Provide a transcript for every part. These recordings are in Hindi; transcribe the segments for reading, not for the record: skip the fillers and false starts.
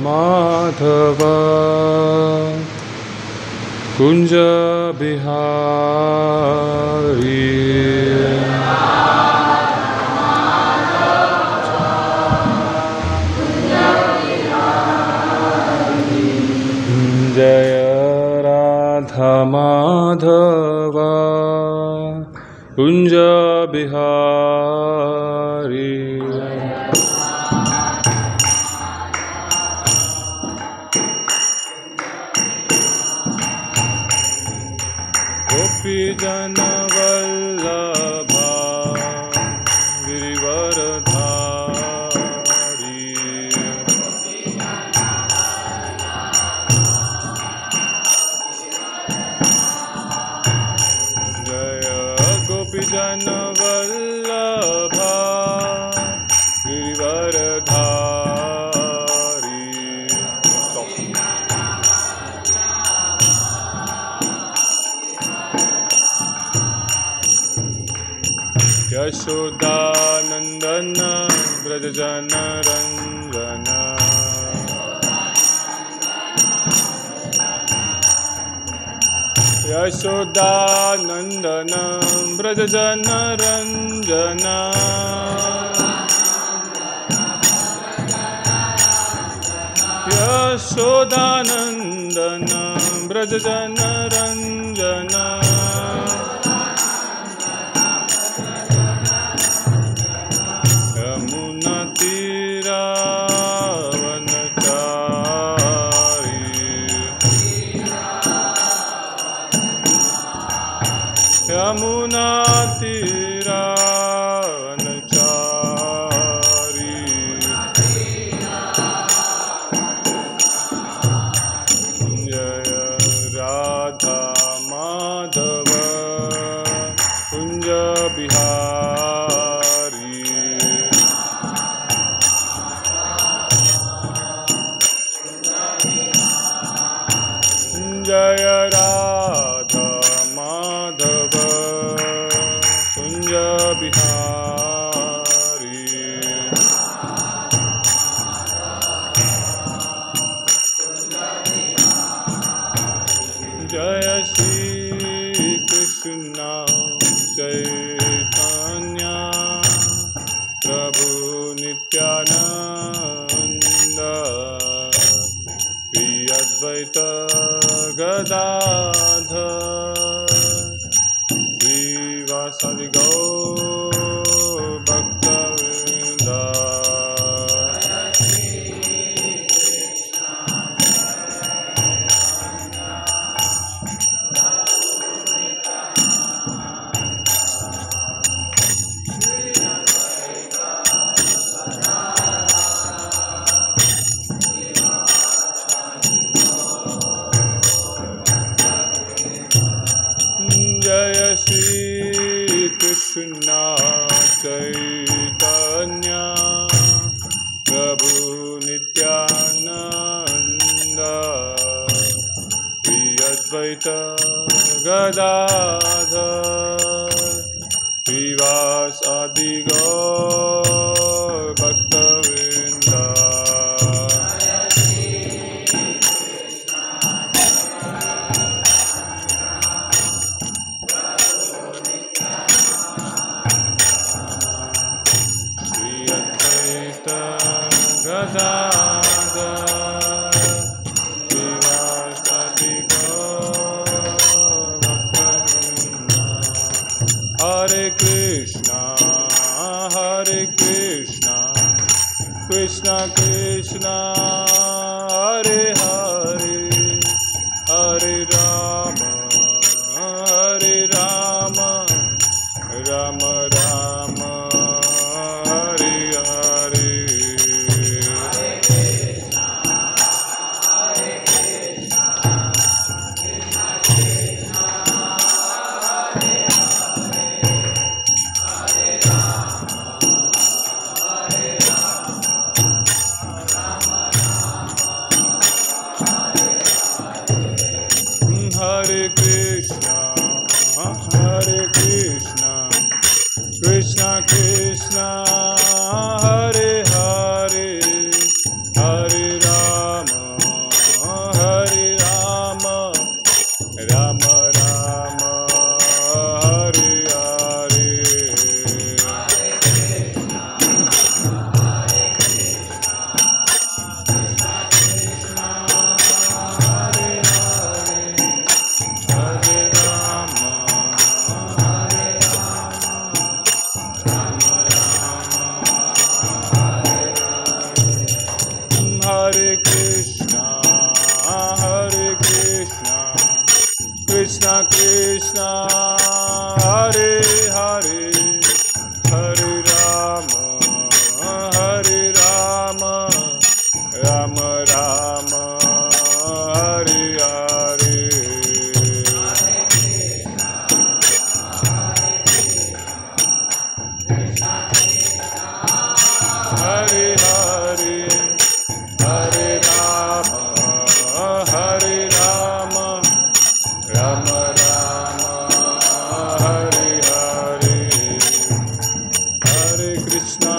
माधव कुंज बिहारी जय राधा माधव कुंज बिहारी गोपी जन वल्लभा गिरिवरधारी जय गोपी जन वल्लभा गिरिवरधारी यशोदानंदन ब्रज जन रंजन यशोदानंदन ब्रज जन रंजन यशोदानंदन ब्रज जन रंजन यमुना तीरावनचारी यमुना तीरावनचारी जय राधा माधव कुंज बिहारी जय राधा माधव कुंज बिहारी जय श्री कृष्ण चैतन्य प्रभु नित्यानंद श्री अद्वैत गदाधर श्रीवासादि गौर भक्तवृंद जय श्री कृष्ण चैतन्य प्रभु नित्यानंद श्री अद्वैत गदाधर श्रीवासादि गौर भक्तवृंद Hare Krishna, Hare Krishna, Krishna Krishna, Hare Hare, Hare Rama, Hare Rama, Rama Rama, Hare Hare. Krishna, Hare Hare, Hare Rama, Hare Rama, Rama Rama, Hare Hare. Hare Hare, Hare Rama, Hare Rama, Rama Rama, Hare Hare. Hare Krishna,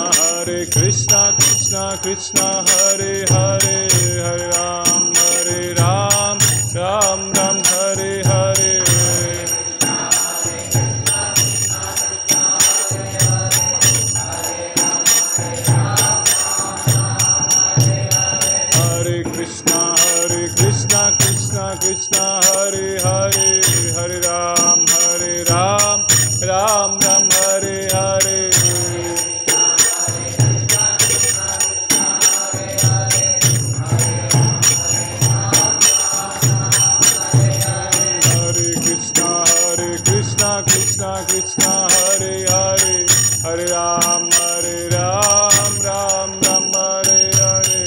Krishna Krishna, Hare Hare, Hare Ram, Ram Ram, Hare Hare. Krishna Krishna, Hare Hare, Hare Ram, Ram Ram, Hare Hare. Hare Krishna, Krishna Krishna, Hare Hare, Hare Ram, Ram Ram, Hare Hare.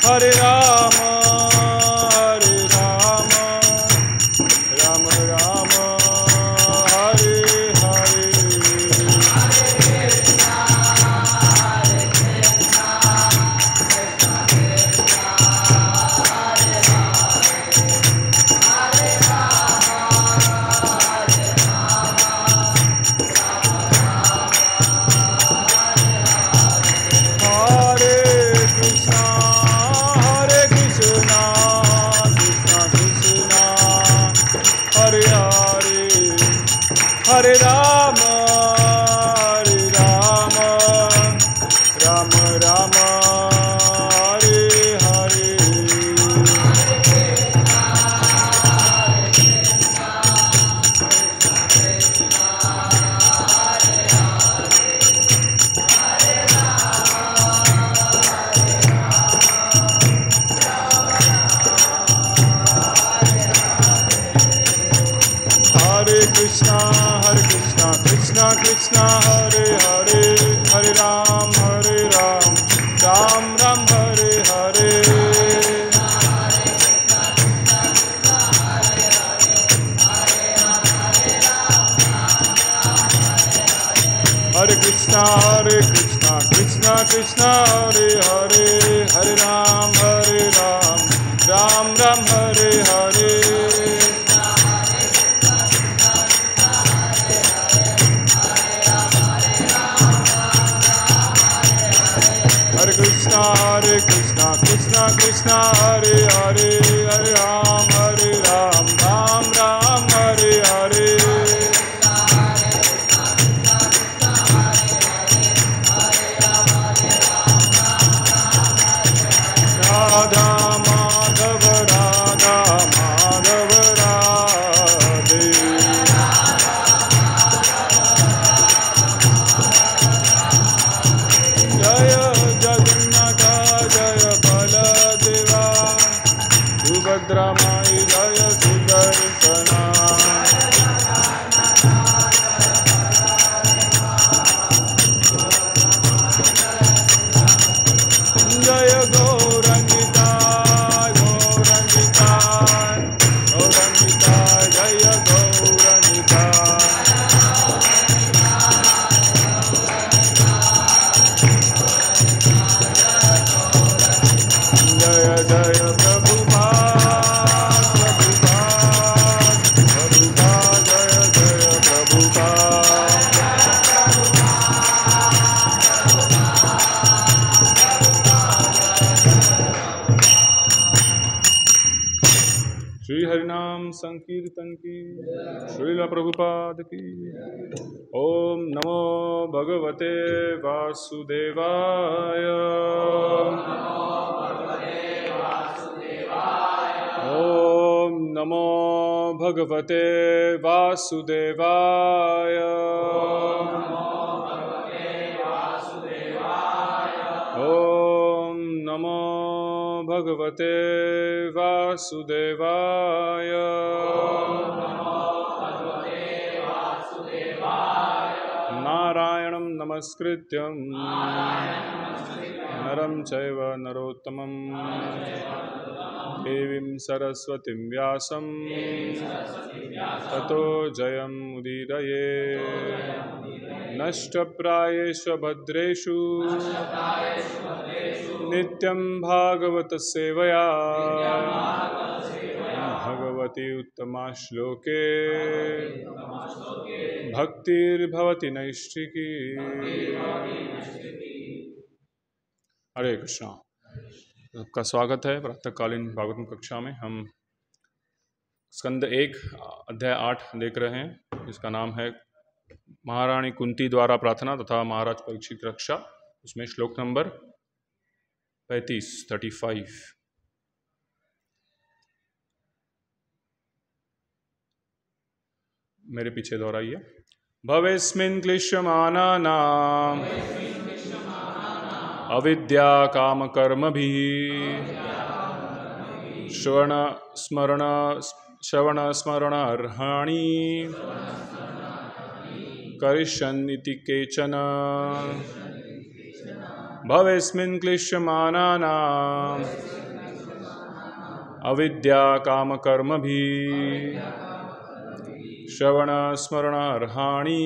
Hare Rama, Hare Rama, Rama Rama, Hare Hare. Hare Rama, Hare Rama, Rama Rama, Hare Hare. Hare Krishna, Krishna Krishna, Hare Hare, Hare Ram, Ram Ram, Hare Hare. Hare Krishna, Krishna Krishna, Hare Hare, Hare Ram, Ram Ram, Hare Hare. Hare Krishna, Krishna Hare Hare, Hare Ram, Ram Ram, Hare Hare. Radha Madhav, Radha Madhav, Radhe. Jaya Jagannatha, Jaya Baladeva, Subhadra Mai, Jaya Sudarshana. Jaya Gaurangita, Gaurangita, Gaurangita, Jaya Gaurangita. Jaya Jaya Prabhupada, Prabhupada, Prabhupada, Jaya Jaya Prabhupada. संकीर्तन की। श्रील प्रभुपाद की। ओम नमो भगवते वासुदेवाय। ओम नमो भगवते वासुदेवाय। ओम नमो भगवते वासुदेवाय। नारायणं नमस्कृत्यं नरं चैव नरोत्तमं देवीं सरस्वतीं व्यासं ततो जयमुदीरये। नष्टप्रायेषु भद्रेषु नित्यं भागवत सेवया भगवती उत्तमा श्लोके भक्तिर्भवति नैष्ठिकी। हरे कृष्णा। आपका स्वागत है प्रातःकालीन भागवतम कक्षा में। हम स्कंद 1 अध्याय 8 देख रहे हैं, जिसका नाम है महारानी कुंती द्वारा प्रार्थना तथा महाराज परीक्षित की रक्षा। उसमें श्लोक नंबर 35 मेरे पीछे दोहराइए। भवेस्मिन् क्लिश्यमानानाम् अविद्या काम कर्मभिः श्रवण स्मरण अर्हाणि करिष्यन्निति केचन। भवेस्मिन् क्लिश्यमानानाम् अविद्या काम कर्मभिः श्रवण स्मरण अर्हाणि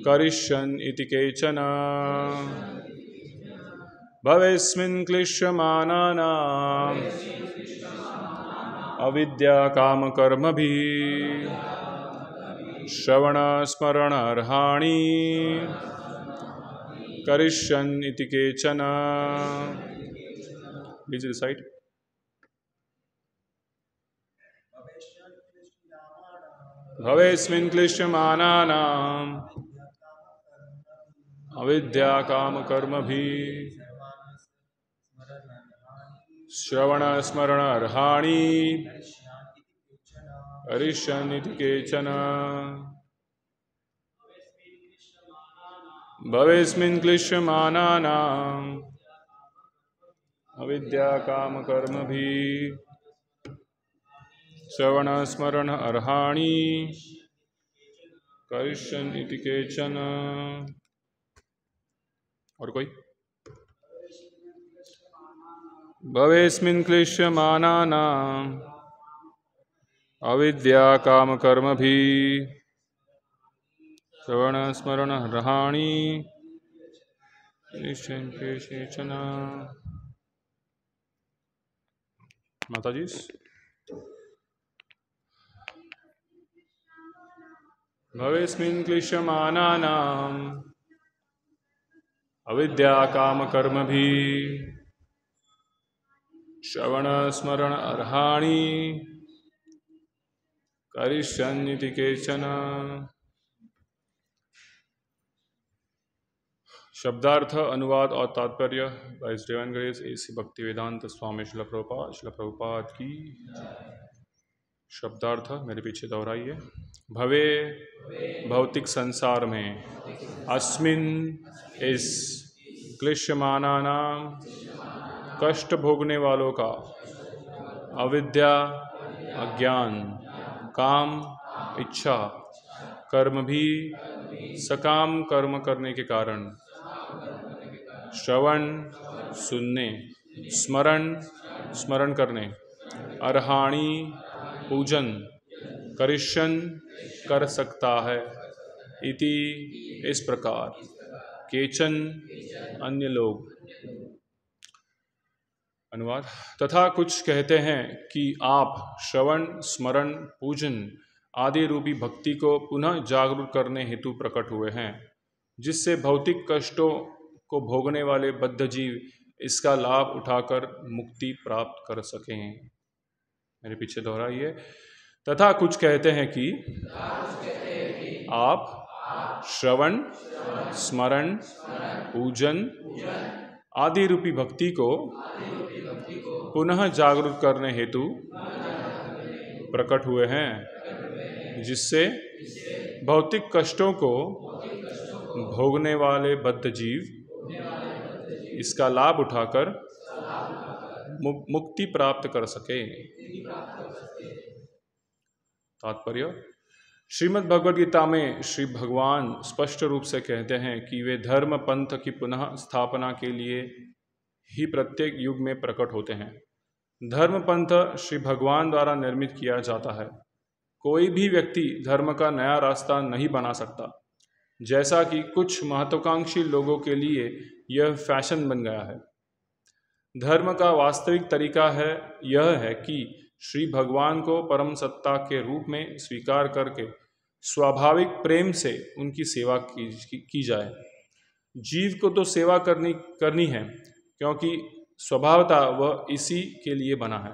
करिष्यन् इति केचन। भवेस्मिन् क्लिश्यमानानाम् अविद्या काम कर्मभिः श्रवण स्मरण अर्हाणि करिष्यन् इति केचन। Please recite. भवेस्मिन् क्लिश्यमानानाम् अविद्या काम कर्मभिः श्रवण स्मरण अर्हाणि करिष्यन्निति केचन। भवेस्मिन् क्लिश्यमानानाम् अविद्या काम कर्मभिः श्रवण स्मरण अर्हाणि करिष्यन् इति केचन। और कोई? भवेस्मिन् क्लिश्यमानानाम् अविद्या काम कर्मभिः श्रवण स्मरण अर्हाणि करिष्यन् इति केचन। माताजी। भवेस्मिन् क्लिश्यमानानाम् अविद्या काम कर्मभिः श्रवण स्मरण अर्हाणि करिष्यन्निति केचन। शब्दार्थ, अनुवाद और तात्पर्य by his divine grace A C Bhaktivedanta Swami Srila Prabhupada की। शब्दार्थ मेरे पीछे दोहराइए। भवे भौतिक संसार में, अस्मिन इस, क्लिश्यमानानाम कष्ट भोगने वालों का, अविद्या अज्ञान, काम इच्छा, कर्म भी सकाम कर्म करने के कारण, श्रवण सुनने, स्मरण स्मरण करने, अर्हाणि पूजन, करिष्यन कर सकता है, इति इस प्रकार, केचन अन्य लोग। अनुवाद। तथा कुछ कहते हैं कि आप श्रवण स्मरण पूजन आदि रूपी भक्ति को पुनः जागरूक करने हेतु प्रकट हुए हैं, जिससे भौतिक कष्टों को भोगने वाले बद्ध जीव इसका लाभ उठाकर मुक्ति प्राप्त कर सकें। मेरे पीछे दोहराइए। तथा कुछ कहते हैं कि आप श्रवण, स्मरण, पूजन आदि रूपी भक्ति को पुनः जागरूक करने हेतु प्रकट हुए हैं, जिससे भौतिक कष्टों को भोगने वाले बद्ध जीव इसका लाभ उठाकर मुक्ति प्राप्त कर सके। तात्पर्य: श्रीमद् भगवद गीता में श्री भगवान स्पष्ट रूप से कहते हैं कि वे धर्म पंथ की पुनः स्थापना के लिए ही प्रत्येक युग में प्रकट होते हैं। धर्म पंथ श्री भगवान द्वारा निर्मित किया जाता है। कोई भी व्यक्ति धर्म का नया रास्ता नहीं बना सकता। जैसा कि कुछ महत्वाकांक्षी लोगों के लिए यह फैशन बन गया है। धर्म का वास्तविक तरीका यह है कि श्री भगवान को परम सत्ता के रूप में स्वीकार करके स्वाभाविक प्रेम से उनकी सेवा की जाए। जीव को तो सेवा करनी है, क्योंकि स्वभावतः वह इसी के लिए बना है।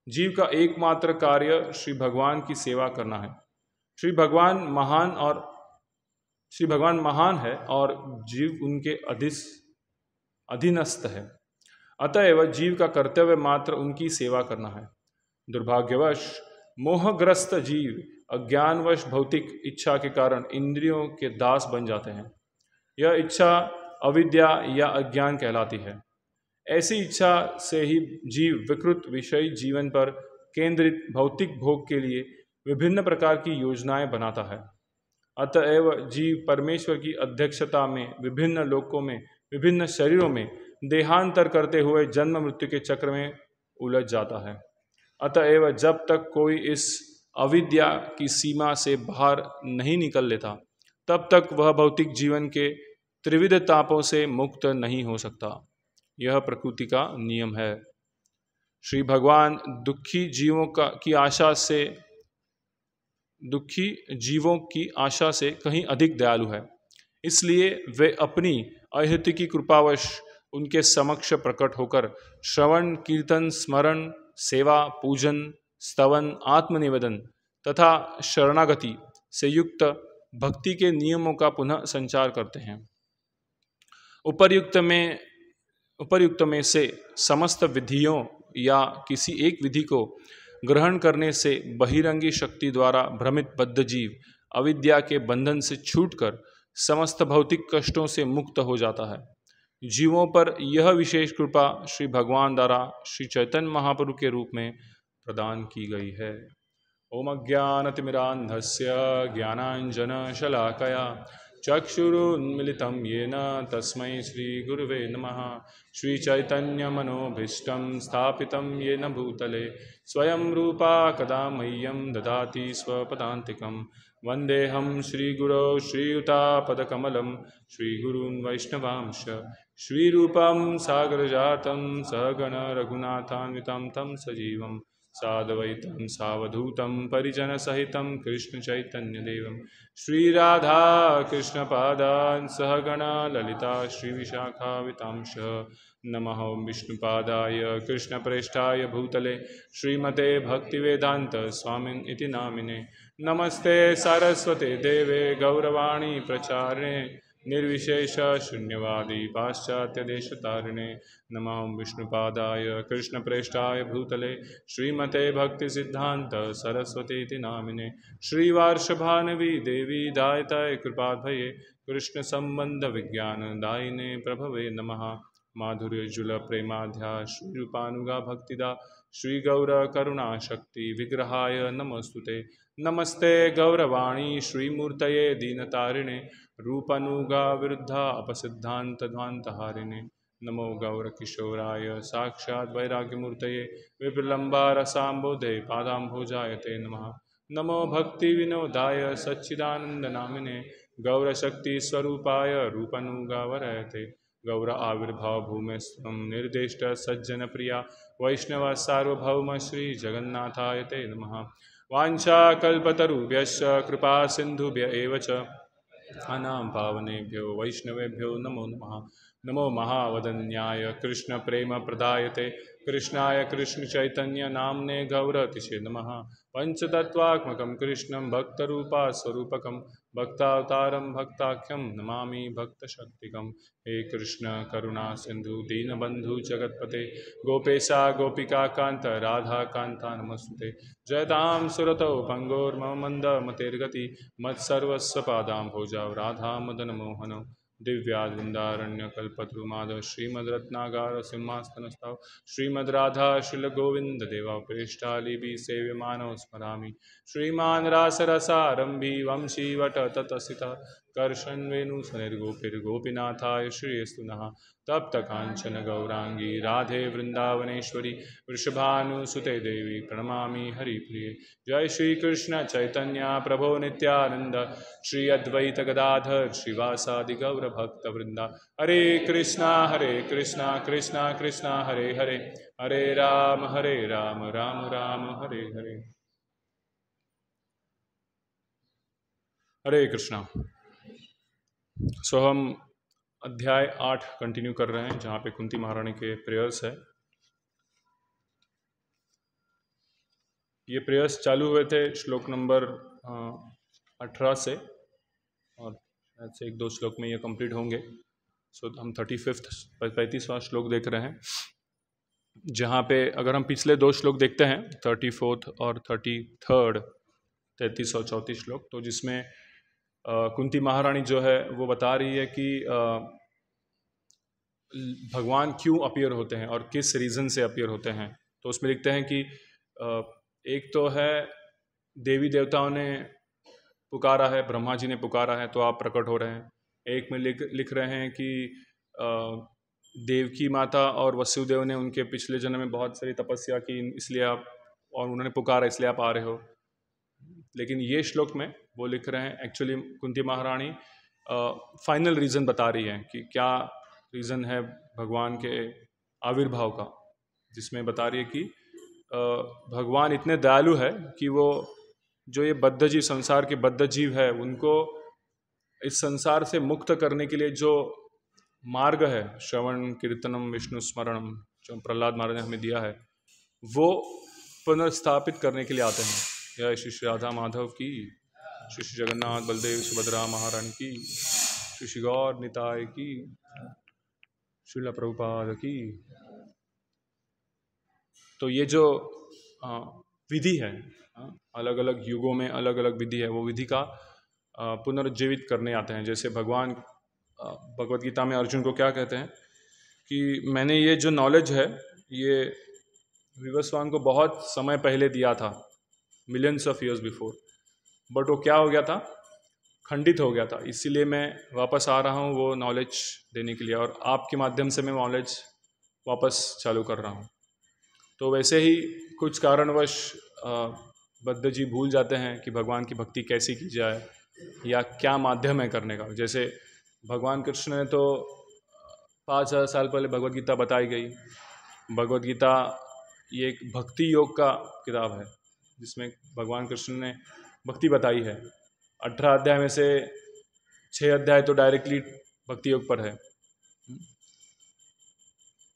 जीव का एकमात्र कार्य श्री भगवान की सेवा करना है। श्री भगवान महान है और जीव उनके अधीनस्थ है। अतएव जीव का कर्तव्य मात्र उनकी सेवा करना है। दुर्भाग्यवश मोहग्रस्त जीव अज्ञानवश भौतिक इच्छा के कारण इंद्रियों के दास बन जाते हैं। यह इच्छा अविद्या या अज्ञान कहलाती है। ऐसी इच्छा से ही जीव विकृत विषयी जीवन पर केंद्रित भौतिक भोग के लिए विभिन्न प्रकार की योजनाएं बनाता है। अतएव जीव परमेश्वर की अध्यक्षता में विभिन्न लोकों में विभिन्न शरीरों में देहांतर करते हुए जन्म मृत्यु के चक्र में उलझ जाता है। अतएव जब तक कोई इस अविद्या की सीमा से बाहर नहीं निकल लेता, तब तक वह भौतिक जीवन के त्रिविध तापों से मुक्त नहीं हो सकता। यह प्रकृति का नियम है। श्री भगवान दुखी जीवों की आशा से कहीं अधिक दयालु है। इसलिए वे अपनी अहेतुकी कृपावश उनके समक्ष प्रकट होकर श्रवण, कीर्तन, स्मरण, सेवा, पूजन, स्तवन, आत्मनिवेदन तथा शरणागति से युक्त भक्ति के नियमों का पुनः संचार करते हैं। उपर्युक्त में से समस्त विधियों या किसी एक विधि को ग्रहण करने से बहिरंगी शक्ति द्वारा भ्रमित बद्ध जीव अविद्या के बंधन से छूटकर समस्त भौतिक कष्टों से मुक्त हो जाता है। जीवों पर यह विशेष कृपा श्री भगवान द्वारा श्री चैतन्य महाप्रभु के रूप में प्रदान की गई है। ओम अज्ञानतिमिरान्धस्य ज्ञानाञ्जनशलाकया चक्षुरुन्मिलितं येन तस्मै श्रीगुरुवे नमः। श्रीचैतन्यमनोभीष्टं स्थापितं येन भूतले स्वयं रूपा कदा मह्यं ददाति स्वपदान्तिकं। वन्देऽहं श्रीगुरौ श्रीयुतापदकमलं श्रीगुरून् वैष्णवांश। श्रीरूपं सागरजातं सहगण रघुनाथान्वितं तं सजीवं साद्वैतं सावधूतं परिजनसहितं कृष्णचैतन्यदेवं। श्रीराधा कृष्णपादान् सहगण ललिता श्रीविशाखावितांश। नमः विष्णुपादाय कृष्णप्रेष्ठाय भूतले श्रीमते भक्तिवेदांत स्वामिन् इति नामिने। नमस्ते सारस्वते देवे गौरवाणी प्रचारिणे निर्विशेष शून्यवादी पाश्चात्यदेशतारिणे। नमः विष्णुपादाय कृष्णप्रेष्ठाय भूतले श्रीमते भक्तिसिद्धान्त सरस्वतीति नामिने। श्रीवार्षभानवी देवी दायिताय कृपाभये कृष्णसम्बन्धविज्ञानदायिने प्रभवे नमः। माधुर्यजुल प्रेमाध्या श्रीरूपानुगा भक्तिदा श्रीगौरकरुणाशक्ति विग्रहाय नमस्तुते। नमस्ते गौरवाणी श्रीमूर्तये दीनतारिणे रूपानुगा विरुद्धा अपसिद्धान्तध्वान्तहारिणे। नमो गौरकिशोराय साक्षात् वैराग्यमूर्तये विप्रलम्बारसाम्बोधे पादाम्भोजाय ते नमः। नमो भक्तिविनोदाय सच्चिदानन्दनामिने गौरशक्तिस्वरूपाय रूपानुगावरते। गौर आविर्भाव भूमेस्त्वं निर्दिष्ट सज्जनप्रिया वैष्णव सार्वभौम श्री जगन्नाथाय ते नमः। वाञ्छाकल्पतरुभ्यश्च कृपा सिन्धुभ्य एव च अनां पावनेभ्यो वैष्णवेभ्यो नमो नमः। नमो महावदन्याय कृष्ण प्रेम प्रदायते कृष्णाय कृष्ण चैतन्य नामने गौरतिषे नमः। पंचतत्वात्मकं कृष्णं भक्तरूपा स्वरूपकं भक्तावतारं भक्ताख्यं नमामि भक्तशक्तिकं। हे कृष्ण करुणा सिंधु दीनबंधु जगतपते गोपेशा गोपिका कांत राधा कांता नमस्ते। जयतां सुरतौ पंगोर्मम मंद मतेर्गति मत्सर्वस्व पादां भोजाव राधा मदन मोहन दिव्यावृंदारण्य कल्पतरु माधव श्रीमद्रत्नागार सिंहासनस्थाव श्रीमद् राधा शिल गोविंद देवा प्रेष्ठालिभि सेव्यमानो स्मरामि। श्रीमान रासरसारंभी वंशी वट ततसिता कर्षण वेणु सनिर्गोपिर्गोपीनाथाय श्रीयस्तु नः। तप्त कांचन गौरांगी राधे वृंदावनेश्वरी वृषभानुसुते देवी प्रणमामि हरिप्रिये। जय श्री कृष्ण चैतन्य प्रभो नित्यानंद श्री अद्वैत गदाधर श्रीवासादि गौर भक्त वृंदा। हरे कृष्णा कृष्णा कृष्णा हरे हरे हरे राम राम राम हरे हरे। हरे कृष्णा। हम अध्याय 8 कंटिन्यू कर रहे हैं जहाँ पे कुंती महारानी के प्रेयर्स है। ये प्रेयर्स चालू हुए थे श्लोक नंबर 18 से और ऐसे एक दो श्लोक में ये कंप्लीट होंगे। हम 35वां श्लोक देख रहे हैं जहाँ पे अगर हम पिछले दो श्लोक देखते हैं 34th और 33rd 33 और 34 श्लोक, तो जिसमें कुंती महारानी जो है वो बता रही है कि भगवान क्यों अपीयर होते हैं और किस रीज़न से अपीयर होते हैं। तो उसमें लिखते हैं कि एक तो है देवी देवताओं ने पुकारा है, ब्रह्मा जी ने पुकारा है तो आप प्रकट हो रहे हैं। एक में लिख रहे हैं कि देवकी माता और वसुदेव ने उनके पिछले जन्म में बहुत सारी तपस्या की इसलिए आप, और उन्होंने पुकारा इसलिए आप आ रहे हो। लेकिन ये श्लोक में वो लिख रहे हैं एक्चुअली कुंती महारानी फाइनल रीज़न बता रही है कि क्या रीज़न है भगवान के आविर्भाव का, जिसमें बता रही है कि भगवान इतने दयालु है कि वो जो ये बद्ध जीव, संसार के बद्ध जीव है, उनको इस संसार से मुक्त करने के लिए जो मार्ग है श्रवण कीर्तनम विष्णु स्मरणम जो प्रहलाद महाराज ने हमें दिया है, वो पुनर्स्थापित करने के लिए आते हैं। जय श्री राधा माधव की, श्री जगन्नाथ बलदेव सुभद्रा महारानी की, श्री गौर निताय की, श्रील प्रभुपाद की। तो ये जो विधि है, अलग अलग युगों में अलग अलग विधि है, वो विधि का पुनर्जीवित करने आते हैं। जैसे भगवान भगवद गीता में अर्जुन को क्या कहते हैं कि मैंने ये जो नॉलेज है ये विवस्वान को बहुत समय पहले दिया था, millions of years before, but वो क्या हो गया था, खंडित हो गया था। इसीलिए मैं वापस आ रहा हूँ वो नॉलेज देने के लिए, और आपके माध्यम से मैं नॉलेज वापस चालू कर रहा हूँ। तो वैसे ही कुछ कारणवश बद्ध जी भूल जाते हैं कि भगवान की भक्ति कैसी की जाए या क्या माध्यम है करने का। जैसे भगवान कृष्ण ने तो 5000 साल पहले भगवद गीता बताई गई। भगवद गीता ये एक भक्ति योग का किताब है जिसमें भगवान कृष्ण ने भक्ति बताई है। 18 अध्याय में से 6 अध्याय तो डायरेक्टली भक्ति योग पर है।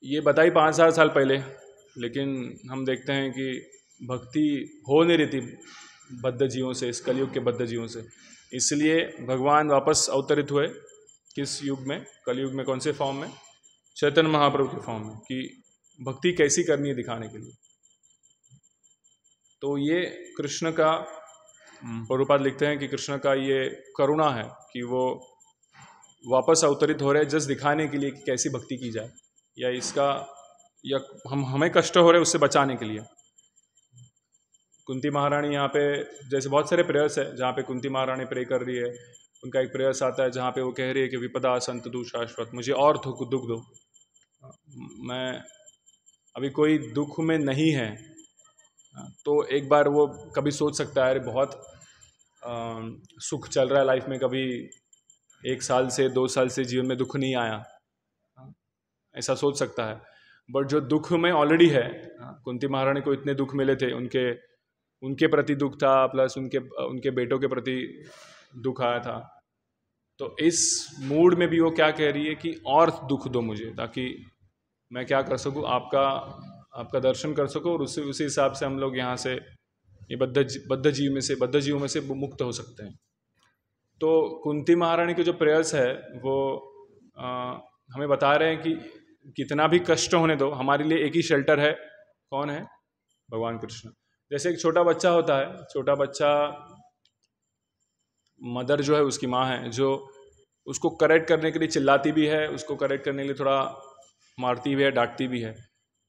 ये बताई 5000 साल पहले, लेकिन हम देखते हैं कि भक्ति हो नहीं रही थी बद्ध जीवों से, इस कलयुग के बद्ध जीवों से। इसलिए भगवान वापस अवतरित हुए किस युग में, कलयुग में। कौन से फॉर्म में? चैतन्य महाप्रभु के फॉर्म में, कि भक्ति कैसी करनी है दिखाने के लिए। तो ये कृष्ण का, प्रभुपाद लिखते हैं कि कृष्ण का ये करुणा है कि वो वापस अवतरित हो रहे हैं जस्ट दिखाने के लिए कि कैसी भक्ति की जाए, या इसका या हमें कष्ट हो रहे उससे बचाने के लिए। कुंती महारानी यहाँ पे, जैसे बहुत सारे प्रेयर्स है जहाँ पे कुंती महारानी प्रे कर रही है। उनका एक प्रेयर्स आता है जहाँ पे वो कह रही है कि विपदा संत दु शाश्वत, मुझे और दुख दो, मैं अभी कोई दुख में नहीं है। तो एक बार वो कभी सोच सकता है अरे बहुत सुख चल रहा है लाइफ में, कभी 1 साल से 2 साल से जीवन में दुख नहीं आया, ऐसा सोच सकता है। बट जो दुख में ऑलरेडी है, कुंती महारानी को इतने दुख मिले थे, उनके प्रति दुख था, प्लस उनके बेटों के प्रति दुख आया था। तो इस मूड में भी वो क्या कह रही है कि और दुख दो मुझे, ताकि मैं क्या कर सकूं, आपका आपका दर्शन कर सको और उसी हिसाब से हम लोग यहाँ से ये बद्ध जीवों में से मुक्त हो सकते हैं। तो कुंती महारानी के जो प्रेयर्स है वो हमें बता रहे हैं कि कितना भी कष्ट होने दो, हमारे लिए एक ही शेल्टर है। कौन है? भगवान कृष्ण। जैसे एक छोटा बच्चा होता है, छोटा बच्चा, मदर जो है उसकी माँ है, जो उसको करेक्ट करने के लिए चिल्लाती भी है, उसको करेक्ट करने के लिए थोड़ा मारती भी है, डांटती भी है,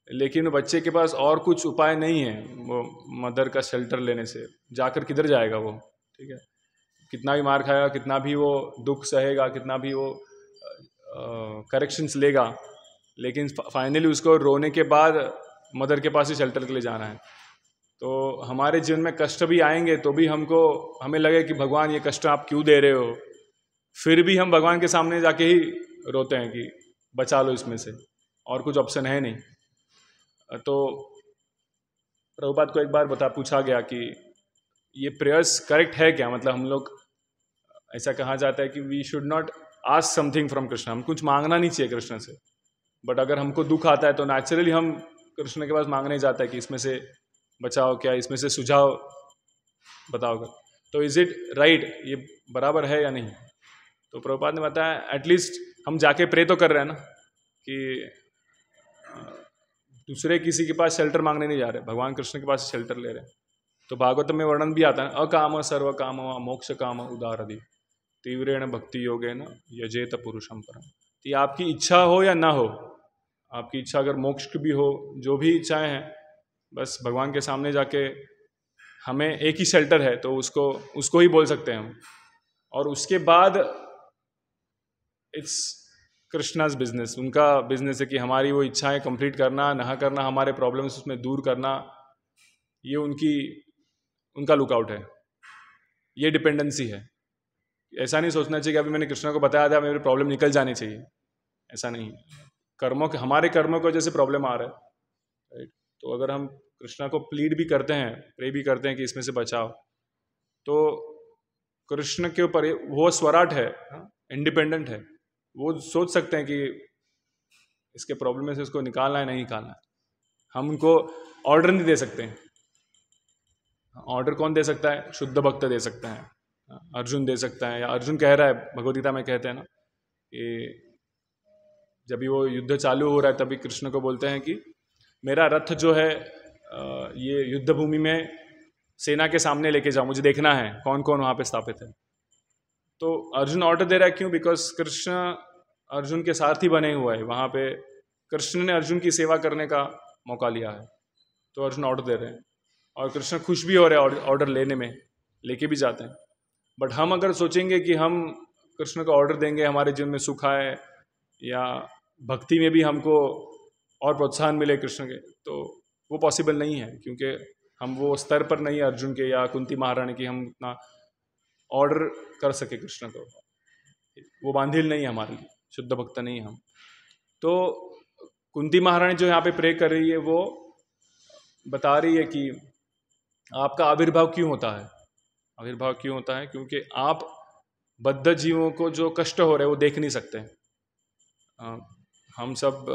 लेकिन बच्चे के पास और कुछ उपाय नहीं है वो मदर का शेल्टर लेने से। जाकर किधर जाएगा वो? ठीक है, कितना भी मार खाएगा, कितना भी वो दुख सहेगा, कितना भी वो करेक्शंस लेगा, लेकिन फाइनली उसको रोने के बाद मदर के पास ही शेल्टर के लिए जाना है। तो हमारे जीवन में कष्ट भी आएंगे तो भी हमें लगे कि भगवान ये कष्ट आप क्यों दे रहे हो, फिर भी हम भगवान के सामने जाके ही रोते हैं कि बचा लो इसमें से, और कुछ ऑप्शन है नहीं। तो प्रभुपाद को एक बार पूछा गया कि ये प्रेयर्स करेक्ट है क्या? मतलब हम लोग, ऐसा कहा जाता है कि we should not ask something from Krishna, हम कुछ मांगना नहीं चाहिए कृष्ण से, बट अगर हमको दुख आता है तो नेचुरली हम कृष्ण के पास मांगने जाता है कि इसमें से बचाओ, क्या इसमें से सुझाव बताओ। तो इज इट राइट, ये बराबर है या नहीं? तो प्रभुपाद ने बताया एटलीस्ट हम जाके प्रे तो कर रहे हैं ना, कि दूसरे किसी के पास शेल्टर मांगने नहीं जा रहे, भगवान कृष्ण के पास शेल्टर ले रहे हैं। तो भागवतम में वर्णन भी आता है, अकाम सर्व काम मोक्ष काम उदारधि तीव्रेण भक्ति योगेन यजेत पुरुषम परम। तो ये आपकी इच्छा हो या ना हो, आपकी इच्छा अगर मोक्ष की भी हो, जो भी इच्छाएं हैं, बस भगवान के सामने जाके हमें एक ही शेल्टर है तो उसको ही बोल सकते हैं हम, और उसके बाद इट्स कृष्णाज बिजनेस। उनका बिजनेस है कि हमारी वो इच्छाएं कंप्लीट करना, ना करना, हमारे प्रॉब्लम्स उसमें दूर करना, ये उनका लुकआउट है, ये डिपेंडेंसी है। ऐसा नहीं सोचना चाहिए कि अभी मैंने कृष्णा को बताया था मेरी प्रॉब्लम निकल जानी चाहिए, ऐसा नहीं। हमारे कर्मों की वजह से प्रॉब्लम आ रहा है, राइट? तो अगर हम कृष्णा को प्लीड भी करते हैं, प्रे भी करते हैं कि इसमें से बचाओ, तो कृष्ण के ऊपर वो स्वराट है, इंडिपेंडेंट है, वो सोच सकते हैं कि इसके प्रॉब्लम में से इसको निकालना है नहीं निकालना है। हम उनको ऑर्डर नहीं दे सकते हैं। ऑर्डर कौन दे सकता है? शुद्ध भक्त दे सकता है, अर्जुन दे सकता है, या अर्जुन कह रहा है, भगवद गीता में कहते हैं ना कि जब भी वो युद्ध चालू हो रहा है तभी कृष्ण को बोलते हैं कि मेरा रथ जो है ये युद्ध भूमि में सेना के सामने लेके जाओ, मुझे देखना है कौन कौन वहाँ पे स्थापित है। तो अर्जुन ऑर्डर दे रहा है, क्यों? बिकॉज कृष्ण अर्जुन के साथ ही बने हुआ है, वहाँ पे कृष्ण ने अर्जुन की सेवा करने का मौका लिया है, तो अर्जुन ऑर्डर दे रहे हैं, और कृष्ण खुश भी हो रहे हैं ऑर्डर लेने में, लेके भी जाते हैं। बट हम अगर सोचेंगे कि हम कृष्ण को ऑर्डर देंगे, हमारे जीवन में सुख आए या भक्ति में भी हमको और प्रोत्साहन मिले कृष्ण के, तो वो पॉसिबल नहीं है, क्योंकि हम वो स्तर पर नहीं है अर्जुन के या कुंती महारानी की, हम उतना ऑर्डर कर सके कृष्ण को। वो बांधिल नहीं है हमारे लिए, शुद्ध भक्त नहीं है हम। तो कुंती महारानी जो यहाँ पे प्रे कर रही है, वो बता रही है कि आपका आविर्भाव क्यों होता है। आविर्भाव क्यों होता है? क्योंकि आप बद्ध जीवों को जो कष्ट हो रहे हैं वो देख नहीं सकते। हम सब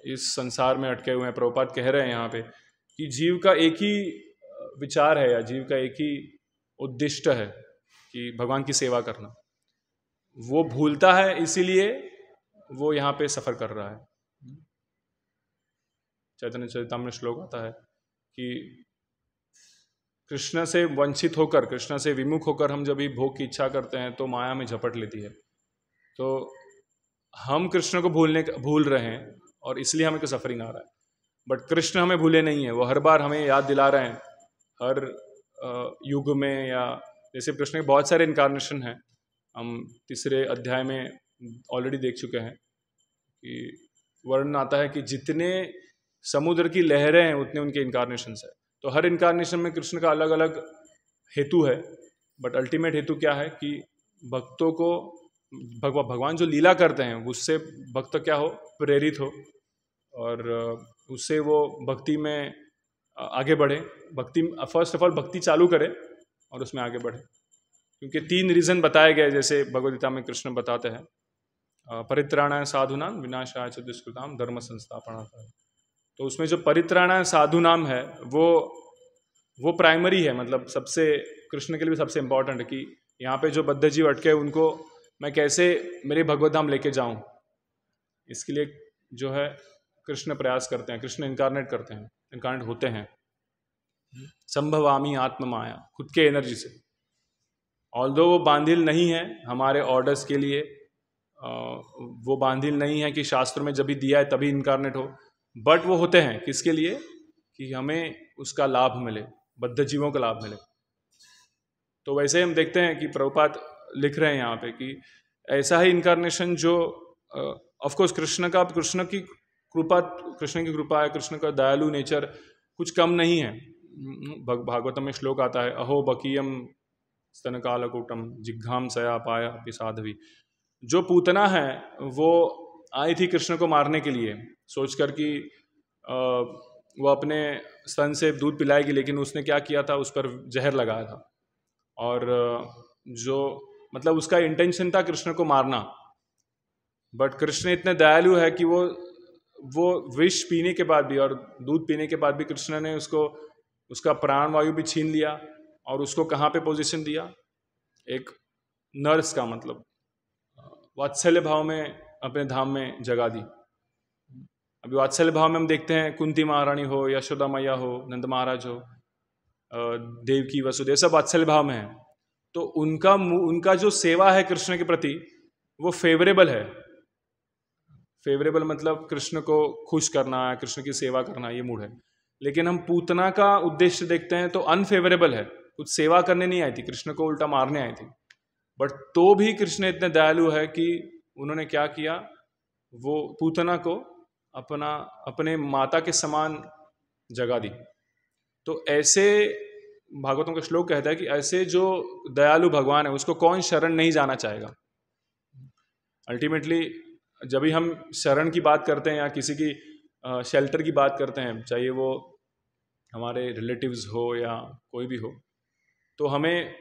इस संसार में अटके हुए हैं। प्रभुपाद कह रहे हैं यहाँ पे कि जीव का एक ही विचार है, या जीव का एक ही उद्दिष्ट है कि भगवान की सेवा करना। वो भूलता है, इसीलिए वो यहाँ पे सफ़र कर रहा है। चैतन्य चरितामृत श्लोक आता है कि कृष्ण से वंचित होकर, कृष्ण से विमुख होकर हम जब भी भोग की इच्छा करते हैं तो माया में झपट लेती है। तो हम कृष्ण को भूल रहे हैं और इसलिए हमें को सफरिंग आ रहा है। बट कृष्ण हमें भूले नहीं है, वो हर बार हमें याद दिला रहे हैं, हर युग में, या जैसे कृष्ण के बहुत सारे इनकारनेशन हैं, हम तीसरे अध्याय में ऑलरेडी देख चुके हैं कि वर्णन आता है कि जितने समुद्र की लहरें हैं उतने उनके इनकारनेशंस है। तो हर इनकारनेशन में कृष्ण का अलग अलग हेतु है, बट अल्टीमेट हेतु क्या है कि भक्तों को भगवान जो लीला करते हैं उससे भक्त क्या हो, प्रेरित हो, और उससे वो भक्ति में आगे बढ़े। भक्ति फर्स्ट ऑफ ऑल भक्ति चालू करे और उसमें आगे बढ़े, क्योंकि 3 रीज़न बताए गए, जैसे भगवद गीता में कृष्ण बताते हैं, परित्राणाय साधूनां विनाशाय च दुष्कृतां धर्म संस्थापनार्थाय। तो उसमें जो परित्राणाय साधु नाम है वो प्राइमरी है, मतलब सबसे कृष्ण के लिए भी सबसे इम्पोर्टेंट है कि यहाँ पे जो बद्ध जीव अटके उनको मैं कैसे मेरे भगवत धाम लेके जाऊँ। इसके लिए जो है कृष्ण प्रयास करते हैं, कृष्ण इनकारनेट करते हैं, इनकारनेट होते हैं। संभवामी आत्म माया, खुद के एनर्जी से। ऑल्दो वो बांधिल नहीं है हमारे ऑर्डर्स के लिए, वो बांधिल नहीं है कि शास्त्र में जब भी दिया है तभी इनकारनेट हो, बट वो होते हैं किसके लिए, कि हमें उसका लाभ मिले, बद्ध जीवों का लाभ मिले। तो वैसे हम देखते हैं कि प्रभुपाद लिख रहे हैं यहाँ पे कि ऐसा ही इनकारनेशन जो ऑफ कोर्स कृष्ण की कृपा है, कृष्ण का दयालु नेचर कुछ कम नहीं है। भागवतम में श्लोक आता है, अहो बकीयम स्तनकालकूटम जिघ्घाम सया पाया अपि साध्वी। जो पूतना है वो आई थी कृष्ण को मारने के लिए, सोचकर कि वो अपने स्तन से दूध पिलाएगी, लेकिन उसने क्या किया था, उस पर जहर लगाया था। और जो मतलब उसका इंटेंशन था कृष्ण को मारना, बट कृष्ण इतने दयालु है कि वो विष पीने के बाद भी और दूध पीने के बाद भी कृष्ण ने उसका प्राण वायु भी छीन लिया और उसको कहाँ पे पोजीशन दिया, एक नर्स का, मतलब वात्सल्य भाव में अपने धाम में जगा दी। अभी वात्सल्य भाव में हम देखते हैं कुंती महारानी हो, यशोदा मैया हो, नंद महाराज हो, देवकी वसुदेव, सब वात्सल्य भाव में है। तो उनका जो सेवा है कृष्ण के प्रति वो फेवरेबल है। फेवरेबल मतलब कृष्ण को खुश करना, कृष्ण की सेवा करना, ये मूड है। लेकिन हम पूतना का उद्देश्य देखते हैं तो अनफेवरेबल है, कुछ सेवा करने नहीं आई थी, कृष्ण को उल्टा मारने आई थी। बट तो भी कृष्ण इतने दयालु है कि उन्होंने क्या किया, वो पूतना को अपने माता के समान जगा दी। तो ऐसे भागवतों का श्लोक कहता है कि ऐसे जो दयालु भगवान है उसको कौन शरण नहीं जाना चाहेगा। अल्टीमेटली जब भी हम शरण की बात करते हैं या किसी की शेल्टर की बात करते हैं, चाहे वो हमारे रिलेटिव्स हो या कोई भी हो, तो हमें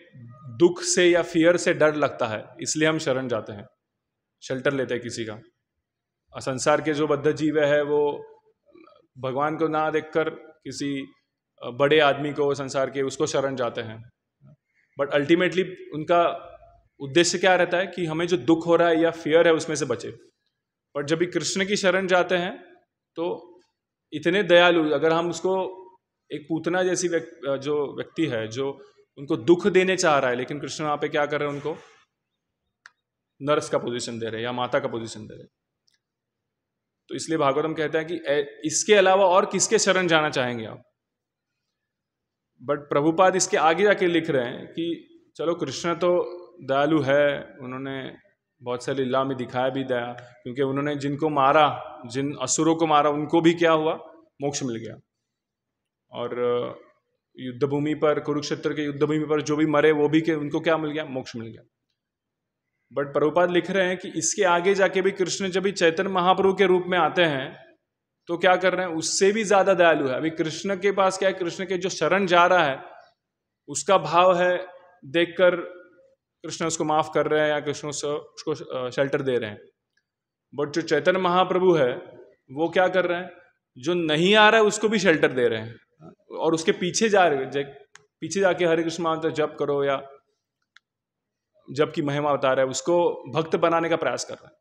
दुख से या फियर से डर लगता है, इसलिए हम शरण जाते हैं, शेल्टर लेते हैं किसी का। संसार के जो बद्ध जीव है वो भगवान को ना देखकर किसी बड़े आदमी को संसार के, उसको शरण जाते हैं। बट अल्टीमेटली उनका उद्देश्य क्या रहता है कि हमें जो दुख हो रहा है या फियर है उसमें से बचे। बट जब भी कृष्ण की शरण जाते हैं तो इतने दयालु, अगर हम उसको एक पूतना जैसी जो व्यक्ति है जो उनको दुख देने चाह रहा है, लेकिन कृष्ण वहाँ पे क्या कर रहे हैं, उनको नर्स का पोजीशन दे रहे हैं या माता का पोजीशन दे रहे हैं। तो इसलिए भागवतम कहता है कि इसके अलावा और किसके शरण जाना चाहेंगे आप। बट प्रभुपाद इसके आगे जाके लिख रहे हैं कि चलो कृष्ण तो दयालु है, उन्होंने बहुत सारी लीला में दिखाया भी दया, क्योंकि उन्होंने जिनको मारा, जिन असुरों को मारा, उनको भी क्या हुआ, मोक्ष मिल गया। और युद्ध भूमि पर, कुरुक्षेत्र के युद्ध भूमि पर जो भी मरे वो भी उनको क्या मिल गया, मोक्ष मिल गया। बट प्रभुपाद लिख रहे हैं कि इसके आगे जाके भी कृष्ण जब भी चैतन्य महाप्रभु के रूप में आते हैं तो क्या कर रहे हैं, उससे भी ज्यादा दयालु है। अभी कृष्ण के पास क्या है, कृष्ण के जो शरण जा रहा है उसका भाव है देखकर कृष्ण उसको माफ कर रहे हैं या कृष्ण उसको शेल्टर दे रहे हैं। बट जो चैतन्य महाप्रभु है वो क्या कर रहे हैं, जो नहीं आ रहा है उसको भी शेल्टर दे रहे हैं और उसके पीछे जा रहे हैं, पीछे जाके हरे कृष्ण मंत्र जप करो या जप की महिमा बता रहा है, उसको भक्त बनाने का प्रयास कर रहा है,